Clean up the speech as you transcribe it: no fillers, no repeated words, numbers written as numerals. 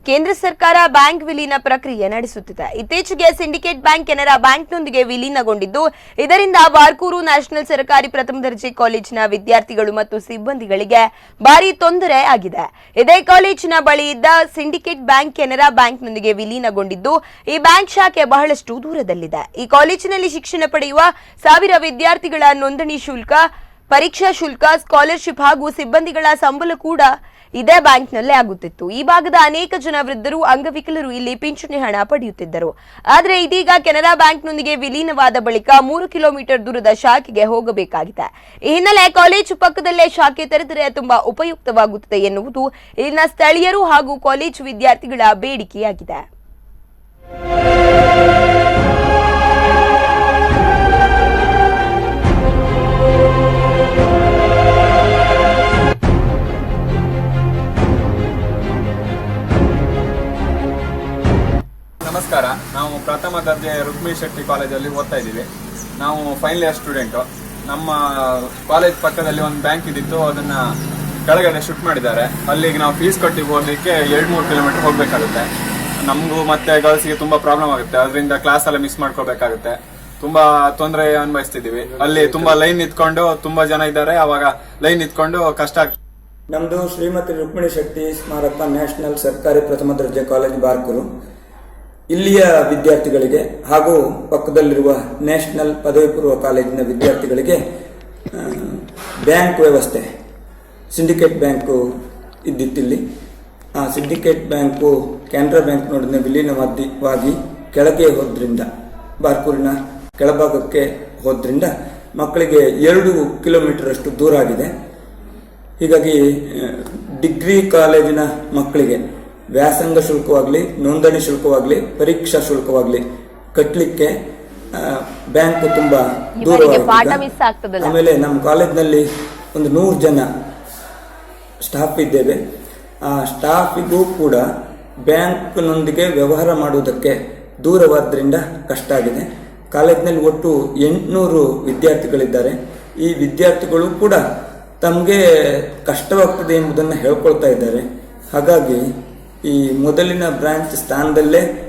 ಕೇಂದ್ರ ಸರ್ಕಾರ ಬ್ಯಾಂಕ್ ವಿಲೀನ ಪ್ರಕ್ರಿಯೆ ನಡೆಸುತ್ತಿದೆ. ಇತ್ತೀಚೆಗೆ ಸಿಂಡಿಕೇಟ್ ಬ್ಯಾಂಕ್ ಕೆನರಾ ಬ್ಯಾಂಕ್ನೊಂದಿಗೆ ವಿಲೀನಗೊಂಡಿದ್ದು, ಇದರಿಂದ ಬಾರ್ಕೂರು ನ್ಯಾಷನಲ್ ಸರ್ಕಾರಿ ಪ್ರಥಮ ದರ್ಜೆ ಕಾಲೇಜಿನ ವಿದ್ಯಾರ್ಥಿಗಳು ಮತ್ತು ಸಿಬ್ಬಂದಿಗಳಿಗೆ ಭಾರಿ ತೊಂದರೆ ಆಗಿದೆ. ಇದೇ ಕಾಲೇಜಿನ ಬಳಿ ಇದ್ದ ಸಿಂಡಿಕೇಟ್ ಬ್ಯಾಂಕ್ ಕೆನರಾ ಬ್ಯಾಂಕ್ನೊಂದಿಗೆ ವಿಲೀನಗೊಂಡಿದ್ದು, ಈ ಬ್ಯಾಂಕ್ ಶಾಖೆ ಬಹಳಷ್ಟು ದೂರದಲ್ಲಿದೆ. ಈ ಕಾಲೇಜಿನಲ್ಲಿ ಶಿಕ್ಷಣ ಪಡೆಯುವ 1000 ವಿದ್ಯಾರ್ಥಿಗಳ ನೋಂದಣಿ ಶುಲ್ಕ, ಪರೀಕ್ಷಾ ಶುಲ್ಕ, ಸ್ಕಾಲರ್ಶಿಪ್ ಹಾಗೂ ಸಿಬ್ಬಂದಿಗಳ ಸಂಬಳ ಕೂಡ ಇದೇ ಬ್ಯಾಂಕ್ನಲ್ಲೇ ಆಗುತ್ತಿತ್ತು. ಈ ಭಾಗದ ಅನೇಕ ಜನ ವೃದ್ಧರು, ಅಂಗವಿಕಲರು ಇಲ್ಲಿ ಪಿಂಚಣಿ ಹಣ ಪಡೆಯುತ್ತಿದ್ದರು. ಆದರೆ ಇದೀಗ ಕೆನರಾ ಬ್ಯಾಂಕ್ನೊಂದಿಗೆ ವಿಲೀನವಾದ ಬಳಿಕ 3 ಕಿಲೋಮೀಟರ್ ದೂರದ ಶಾಖೆಗೆ ಹೋಗಬೇಕಾಗಿದೆ. ಈ ಹಿನ್ನೆಲೆ ಕಾಲೇಜು ಪಕ್ಕದಲ್ಲೇ ಶಾಖೆ ತೆರೆದರೆ ತುಂಬಾ ಉಪಯುಕ್ತವಾಗುತ್ತದೆ ಎನ್ನುವುದು ಇಲ್ಲಿನ ಸ್ಥಳೀಯರು ಹಾಗೂ ಕಾಲೇಜು ವಿದ್ಯಾರ್ಥಿಗಳ ಬೇಡಿಕೆಯಾಗಿದೆ. ನಮಸ್ಕಾರ. ನಾವು ಪ್ರಥಮ ದರ್ಜೆ ರುಕ್ಮಿಣಿ ಶೆಟ್ಟಿ ಕಾಲೇಜಲ್ಲಿ ಓದ್ತಾ ಇದ್ದೀವಿ. ನಾವು ಫೈನಲ್ ಇಯರ್ ಸ್ಟೂಡೆಂಟು. ನಮ್ಮ ಕಾಲೇಜ್ ಪಕ್ಕದಲ್ಲಿ ಒಂದು ಬ್ಯಾಂಕ್ ಇದ್ದಿತ್ತು, ಅದನ್ನ ಕೆಳಗಡೆ ಶಿಫ್ಟ್ ಮಾಡಿದ್ದಾರೆ. ಅಲ್ಲಿಗೆ ನಾವು ಫೀಸ್ ಕಟ್ಟಿ ಹೋಗ್ಲಿಕ್ಕೆ 2-3 ಕಿಲೋಮೀಟರ್ ಹೋಗ್ಬೇಕಾಗುತ್ತೆ. ನಮಗೂ ಮತ್ತೆ ಗರ್ಲ್ಸ್ಗೆ ತುಂಬಾ ಪ್ರಾಬ್ಲಮ್ ಆಗುತ್ತೆ. ಅದರಿಂದ ಕ್ಲಾಸ್ ಎಲ್ಲ ಮಿಸ್ ಮಾಡ್ಕೋಬೇಕಾಗುತ್ತೆ. ತುಂಬಾ ತೊಂದರೆ ಅನುಭವಿಸ್ತಿದೀವಿ. ಅಲ್ಲಿ ತುಂಬಾ ಲೈನ್ ನಿಂತ್ಕೊಂಡು ತುಂಬಾ ಜನ ಇದ್ದಾರೆ. ಅವಾಗ ಲೈನ್ ನಿಂತ್ಕೊಂಡು ಕಷ್ಟ ಆಗ್ತದೆ. ನಮ್ದು ಶ್ರೀಮತಿ ರುಕ್ಮಿಣಿ ಶೆಟ್ಟಿ ಸ್ಮಾರಕ ನ್ಯಾಷನಲ್ ಸರ್ಕಾರಿ ಪ್ರಥಮ ದರ್ಜೆ ಕಾಲೇಜ್ ಬಾರ್ಕೂರು. ಇಲ್ಲಿಯ ವಿದ್ಯಾರ್ಥಿಗಳಿಗೆ ಹಾಗೂ ಪಕ್ಕದಲ್ಲಿರುವ ನ್ಯಾಷನಲ್ ಪದವಿ ಪೂರ್ವ ಕಾಲೇಜಿನ ವಿದ್ಯಾರ್ಥಿಗಳಿಗೆ ಬ್ಯಾಂಕ್ ವ್ಯವಸ್ಥೆ, ಸಿಂಡಿಕೇಟ್ ಬ್ಯಾಂಕು ಇದ್ದಿತ್ತಿಲ್ಲಿ. ಆ ಸಿಂಡಿಕೇಟ್ ಬ್ಯಾಂಕು ಕೆನರಾ ಬ್ಯಾಂಕ್ನೊಡನೆ ವಿಲೀನವಾಗಿ ಕೆಳಗೆ ಹೋದ್ರಿಂದ, ಬಾರ್ಕೂರಿನ ಕೆಳಭಾಗಕ್ಕೆ ಹೋದ್ರಿಂದ ಮಕ್ಕಳಿಗೆ 2 ಕಿಲೋಮೀಟರ್ ಅಷ್ಟು ದೂರ ಆಗಿದೆ. ಹೀಗಾಗಿ ಡಿಗ್ರಿ ಕಾಲೇಜಿನ ಮಕ್ಕಳಿಗೆ ವ್ಯಾಸಂಗ ಶುಲ್ಕವಾಗಲಿ, ನೋಂದಣಿ ಶುಲ್ಕವಾಗಲಿ, ಪರೀಕ್ಷಾ ಶುಲ್ಕವಾಗಲಿ ಕಟ್ಟಲಿಕ್ಕೆ ಬ್ಯಾಂಕ್ ತುಂಬಾ ದೂರವಾಗಿದೆ. ಆಮೇಲೆ ನಮ್ಮ ಕಾಲೇಜಿನಲ್ಲಿ ಒಂದು 100 ಜನ ಸ್ಟಾಫ್ ಇದ್ದೇವೆ. ಆ ಸ್ಟಾಫಿಗೂ ಕೂಡ ಬ್ಯಾಂಕ್ನೊಂದಿಗೆ ವ್ಯವಹಾರ ಮಾಡುವುದಕ್ಕೆ ದೂರವಾದ್ರಿಂದ ಕಷ್ಟ ಆಗಿದೆ. ಕಾಲೇಜಿನಲ್ಲಿ ಒಟ್ಟು 800 ವಿದ್ಯಾರ್ಥಿಗಳಿದ್ದಾರೆ. ಈ ವಿದ್ಯಾರ್ಥಿಗಳು ಕೂಡ ತಮಗೆ ಕಷ್ಟವಾಗ್ತದೆ ಎಂಬುದನ್ನು ಹೇಳ್ಕೊಳ್ತಾ ಇದ್ದಾರೆ. ಹಾಗಾಗಿ ಈ ಮೊದಲಿನ ಬ್ರಾಂಚ್ ಸ್ಥಾನದಲ್ಲೇ